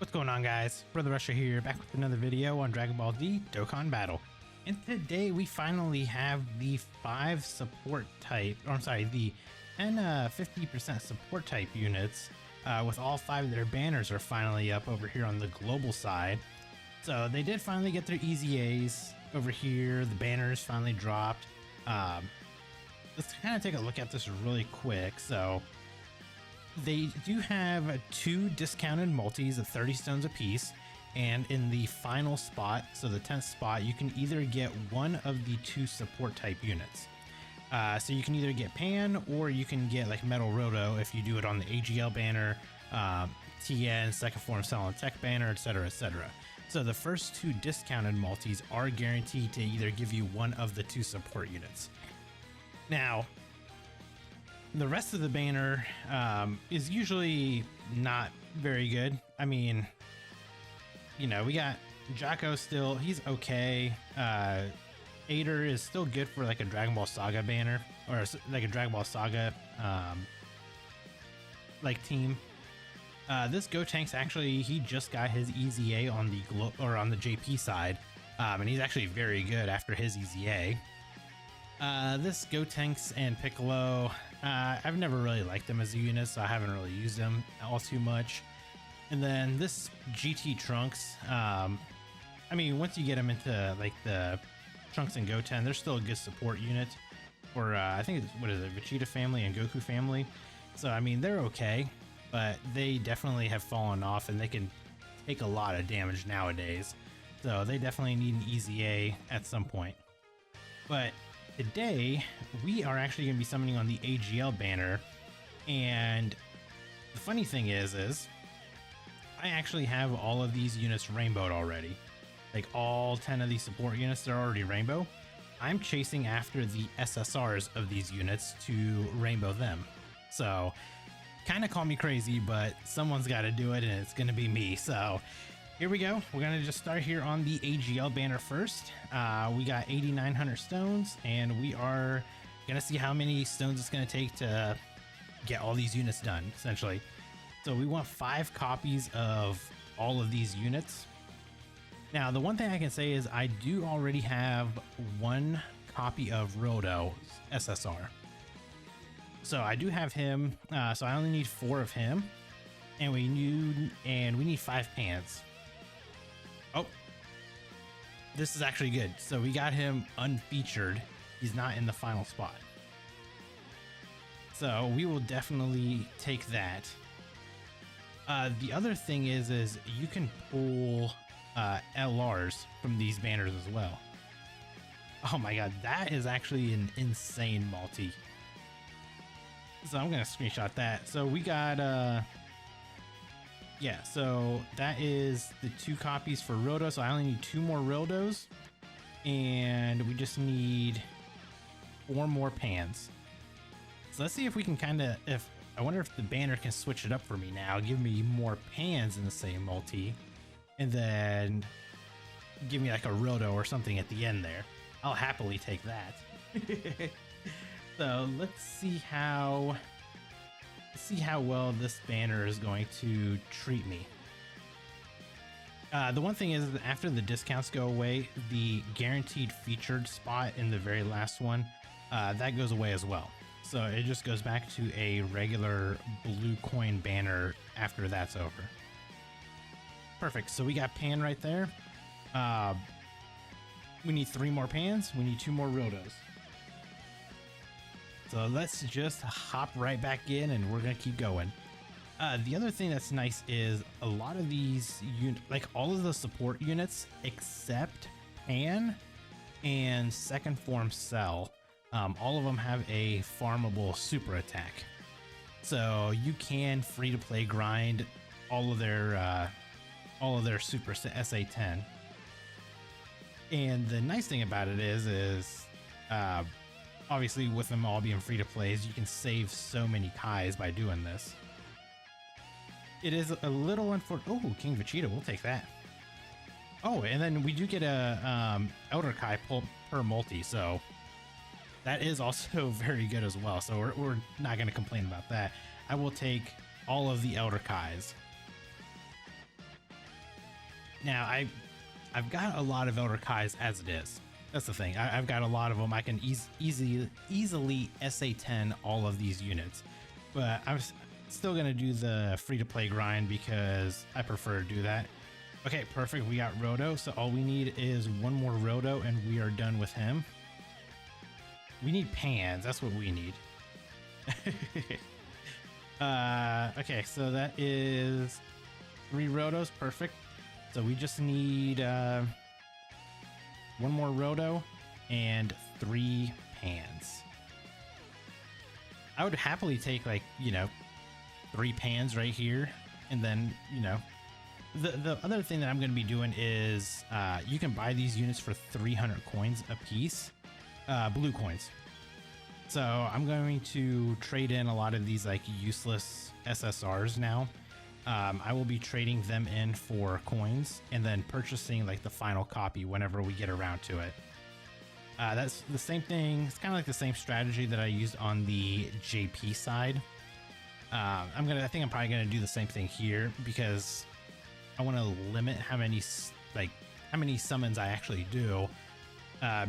What's going on, guys? Brother Rusher here, back with another video on Dragon Ball Z Dokkan Battle. And today we finally have the 5 support type, or I'm sorry, the 50% support type units with all 5 of their banners are finally up over here on the global side. So they did finally get their easy A's over here. The banners finally dropped. Let's kind of take a look at this really quick. So they do have 2 discounted multis of 30 stones apiece, and in the final spot, so the 10th spot, you can either get one of the 2 support type units. So you can either get Pan or you can get like Metal Roto if you do it on the AGL banner, TN, Second Form Cell and Tech banner, etc, etc. So the first 2 discounted multis are guaranteed to either give you one of the 2 support units. Now, the rest of the banner is usually not very good. I mean, you know, we got Jocko still, he's okay. Ader is still good for like a Dragon Ball Saga banner, or like a Dragon Ball Saga like team. This Gotenks actually, he just got his Easy A on the on the JP side, and he's actually very good after his Easy A. This Gotenks and Piccolo, I've never really liked them as a unit, so I haven't really used them all too much. And then this GT Trunks, I mean, once you get them into like the Trunks and Goten, they're still a good support unit for, I think it's, what is it, Vegeta family and Goku family. So, I mean, they're okay, but they definitely have fallen off and they can take a lot of damage nowadays. So they definitely need an Easy A at some point. But today, we are actually going to be summoning on the AGL banner, and the funny thing is I actually have all of these units rainbowed already. Like all 10 of these support units, they're already rainbow. I'm chasing after the SSRs of these units to rainbow them. So, kind of call me crazy, but someone's got to do it, and it's going to be me. So, here we go. We're going to just start here on the AGL banner first. We got 8,900 stones, and we are going to see how many stones it's going to take to get all these units done, essentially. So we want 5 copies of all of these units. Now, the one thing I can say is I do already have 1 copy of RILDO SSR. So I do have him, so I only need 4 of him, and we need 5 pans. Oh, this is actually good. So we got him unfeatured. He's not in the final spot. So we will definitely take that. The other thing is you can pull LRs from these banners as well. Oh my god, that is actually an insane multi. So I'm gonna screenshot that. So we got yeah, so that is the 2 copies for RILDO. So I only need 2 more RILDOs, and we just need 4 more pans. So let's see if we can I wonder if the banner can switch it up for me now, give me more pans in the same multi, and then give me like a RILDO or something at the end there. I'll happily take that. So let's see how well this banner is going to treat me. The one thing is that after the discounts go away, the guaranteed featured spot in the very last one, that goes away as well. So it just goes back to a regular blue coin banner after that's over. Perfect. So we got Pan right there. We need 3 more pans. We need 2 more RILDOs. So let's just hop right back in, and we're going to keep going. The other thing that's nice is a lot of these like all of the support units except Pan and Second Form Cell, all of them have a farmable super attack. So you can free to play grind all of their super SA10. And the nice thing about it is obviously with them all being free to play, you can save so many Kais by doing this. It is a little unfortunate. Oh, King Vegeta, we'll take that. Oh, and then we do get a Elder Kai per multi, so that is also very good as well. So we're not going to complain about that. I will take all of the Elder Kais. Now I've got a lot of Elder Kais as it is. That's the thing. I've got a lot of them. I can easily SA10 all of these units, but I'm still gonna do the free-to-play grind because I prefer to do that. Okay, perfect. We got Roto, so all we need is one more Roto and we are done with him. We need pans. That's what we need. Okay, so that is 3 Rotos. Perfect. So we just need one more Roto and 3 pans. I would happily take, like, you know, 3 pans right here, and then, you know, the other thing that I'm going to be doing is you can buy these units for 300 coins a piece, blue coins. So I'm going to trade in a lot of these like useless SSRs now. I will be trading them in for coins and then purchasing like the final copy whenever we get around to it. That's the same thing. It's kind of like the same strategy that I used on the JP side. I think I'm probably gonna do the same thing here because I want to limit how many summons I actually do,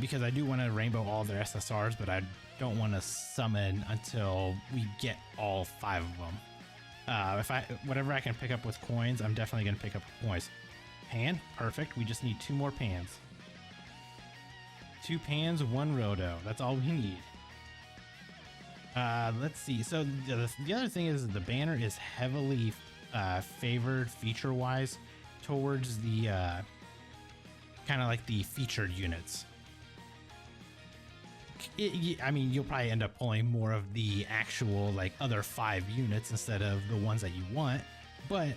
because I do want to rainbow all their SSRs, but I don't want to summon until we get all 5 of them. Whatever I can pick up with coins, I'm definitely gonna pick up coins. Pan, perfect. We just need 2 more pans. 2 pans, 1 Roto. That's all we need. Let's see. So the other thing is the banner is heavily favored feature-wise towards the kind of like the featured units. I mean, you'll probably end up pulling more of the actual like other 5 units instead of the ones that you want, but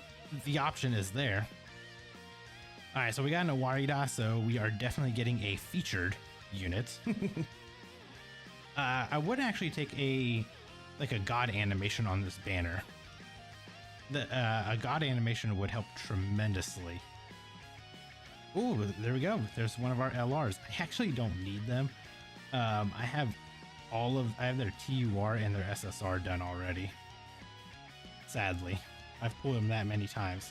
the option is there. All right, so we got an Awarida, so we are definitely getting a featured unit. I would actually take a god animation on this banner. A god animation would help tremendously. Ooh, there we go. There's one of our LRs. I actually don't need them. I have their TUR and their SSR done already. Sadly, I've pulled them that many times.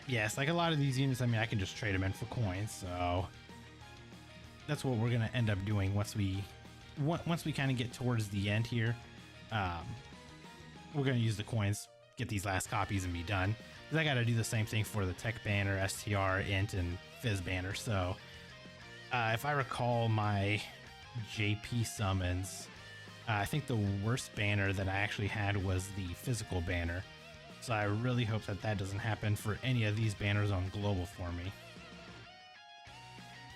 Yes, like a lot of these units, I mean, I can just trade them in for coins, so that's what we're gonna end up doing once we kind of get towards the end here. We're gonna use the coins, get these last copies, and be done. Because I gotta do the same thing for the Tech banner, STR, Int, and Fizz banner. So if I recall my JP summons, I think the worst banner that I actually had was the physical banner. So I really hope that that doesn't happen for any of these banners on global for me.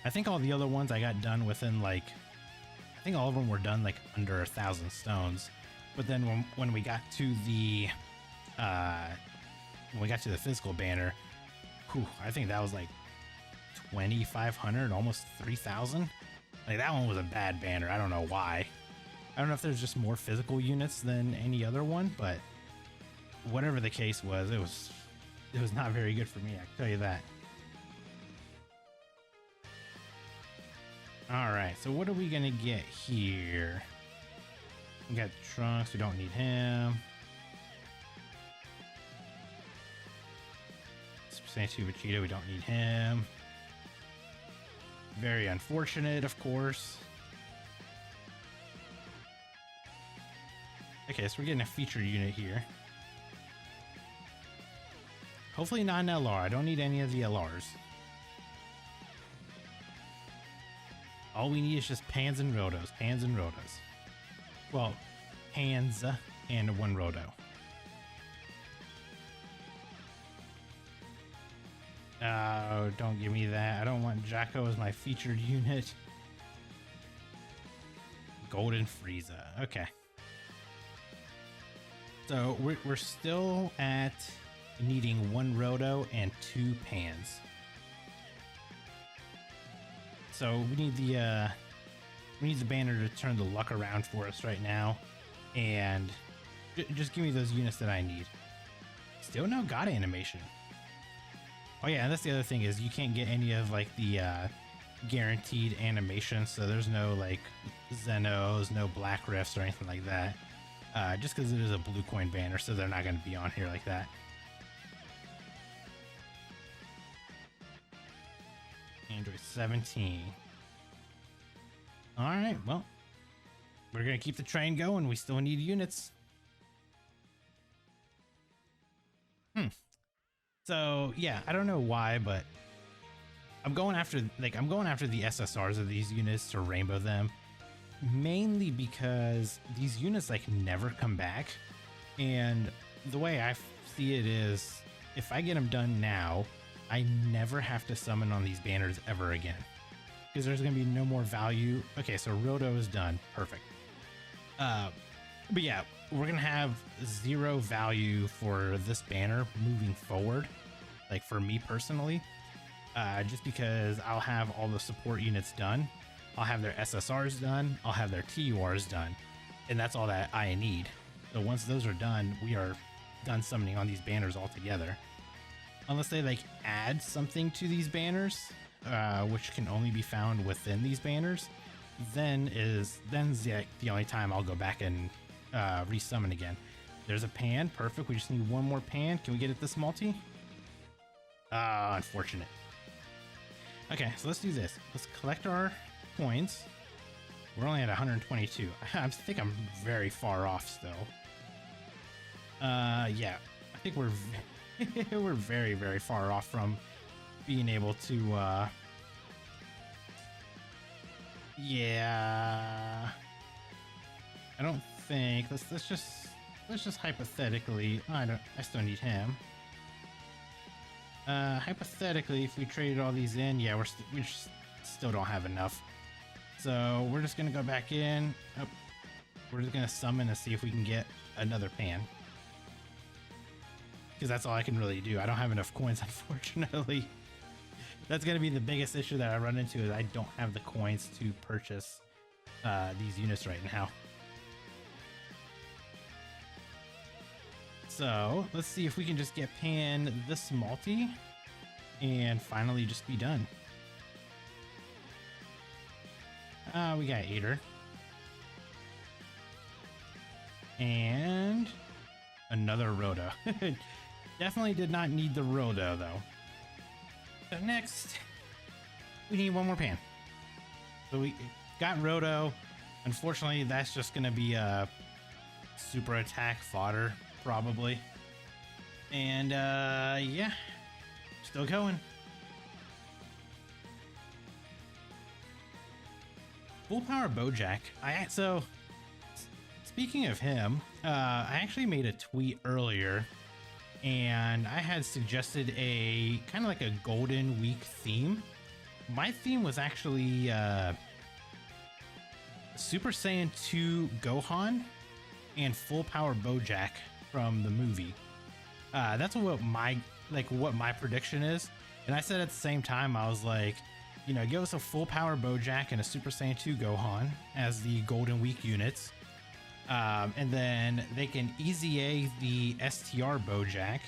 I think all the other ones I got done within like, I think all of them were done like under 1,000 stones. But then when we got to the physical banner, whew, I think that was like 2,500, almost 3,000. Like that one was a bad banner. I don't know why. I don't know if there's just more physical units than any other one, but whatever the case was, it was not very good for me, I can tell you that. Alright, so what are we gonna get here? We got Trunks, we don't need him. Santu Vegeta, we don't need him. Very unfortunate, of course. Okay, so we're getting a feature unit here. Hopefully not an LR. I don't need any of the LRs. All we need is just pans and rotos. Pans and rotos. Well, pans and 1 roto. Oh, don't give me that. I don't want Jacko as my featured unit. Golden Frieza. Okay. So we're still at needing 1 roto and 2 pans. So we need the banner to turn the luck around for us right now, and just give me those units that I need. Still no god animation. Oh yeah, and that's the other thing is you can't get any of like the guaranteed animations, so there's no like Zenos, no Black Rifts or anything like that. Just because it is a blue coin banner, so they're not going to be on here like that. Android 17. All right, well, we're gonna keep the train going. We still need units. So yeah, I don't know why, but I'm going after the SSRs of these units to rainbow them, mainly because these units like never come back. And the way I see it is, if I get them done now, I never have to summon on these banners ever again, because there's going to be no more value. Okay, so RILDO is done. Perfect. But yeah, we're going to have 0 value for this banner moving forward, like for me personally, just because I'll have all the support units done. I'll have their SSRs done. I'll have their TURs done. And that's all that I need. So once those are done, we are done summoning on these banners altogether. Unless they like add something to these banners, which can only be found within these banners, then the only time I'll go back and resummon again. There's a pan. Perfect. We just need one more pan. Can we get it this multi? Unfortunate. Okay, so let's do this. Let's collect our coins. We're only at 122. I think I'm very far off still. Yeah, I think we're we're very, very far off from being able to yeah, I don't think let's just hypothetically, I still need him. Hypothetically, if we traded all these in, yeah, we just still don't have enough. So we're just gonna go back in. Oh, we're just gonna summon and see if we can get another pan, because that's all I can really do. I don't have enough coins, unfortunately. That's gonna be the biggest issue that I run into, is I don't have the coins to purchase these units right now. So let's see if we can just get pan this multi and finally just be done. We got Aider. And another RILDO. Definitely did not need the RILDO though. So next, we need one more pan. So we got RILDO. Unfortunately, that's just gonna be a super attack fodder, probably. And yeah, still going. Full power Bojack. So speaking of him, I actually made a tweet earlier, and I had suggested a kind of like a Golden Week theme. My theme was actually Super Saiyan 2 Gohan and full power Bojack from the movie. That's what my prediction is. And I said at the same time, I was like, you know, give us a full power Bojack and a Super Saiyan 2 Gohan as the Golden Week units. And then they can EZA the STR Bojack.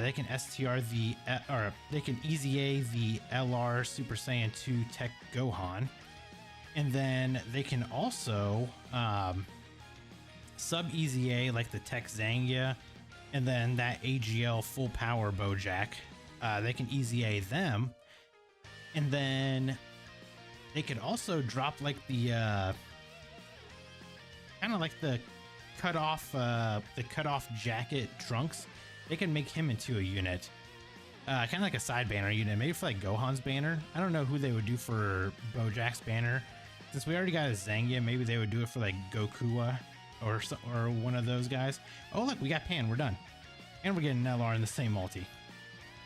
They can they can EZA the LR Super Saiyan 2 Tech Gohan. And then they can also sub EZA like the Tech Zangia, and then that AGL full power Bojack. They can EZA them. And then they could also drop like the kind of like the cut off jacket Trunks. They can make him into a unit, kind of like a side banner unit, maybe for like Gohan's banner. I don't know who they would do for Bojack's banner, since we already got a Zangia. Maybe they would do it for like Goku or one of those guys. Oh look, we got Pan. We're done, and we're getting LR in the same multi.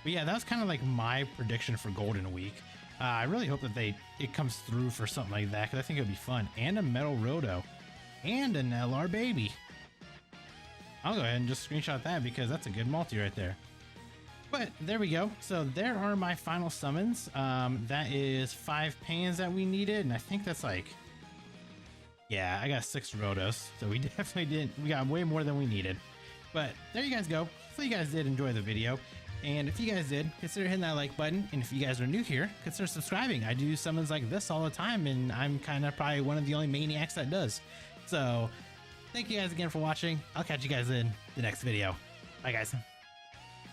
But yeah, that was kind of like my prediction for Golden Week. I really hope that it comes through for something like that, because I think it would be fun. And a Metal RILDO. And an LR baby. I'll go ahead and just screenshot that, because that's a good multi right there. But there we go. So there are my final summons. That is 5 pans that we needed. And I think that's like, yeah, I got 6 RILDOs. So we definitely we got way more than we needed. But there you guys go. Hopefully you guys did enjoy the video. And if you guys did, consider hitting that like button. And if you guys are new here, consider subscribing. I do summons like this all the time, and I'm kind of probably one of the only maniacs that does. So thank you guys again for watching. I'll catch you guys in the next video. Bye guys.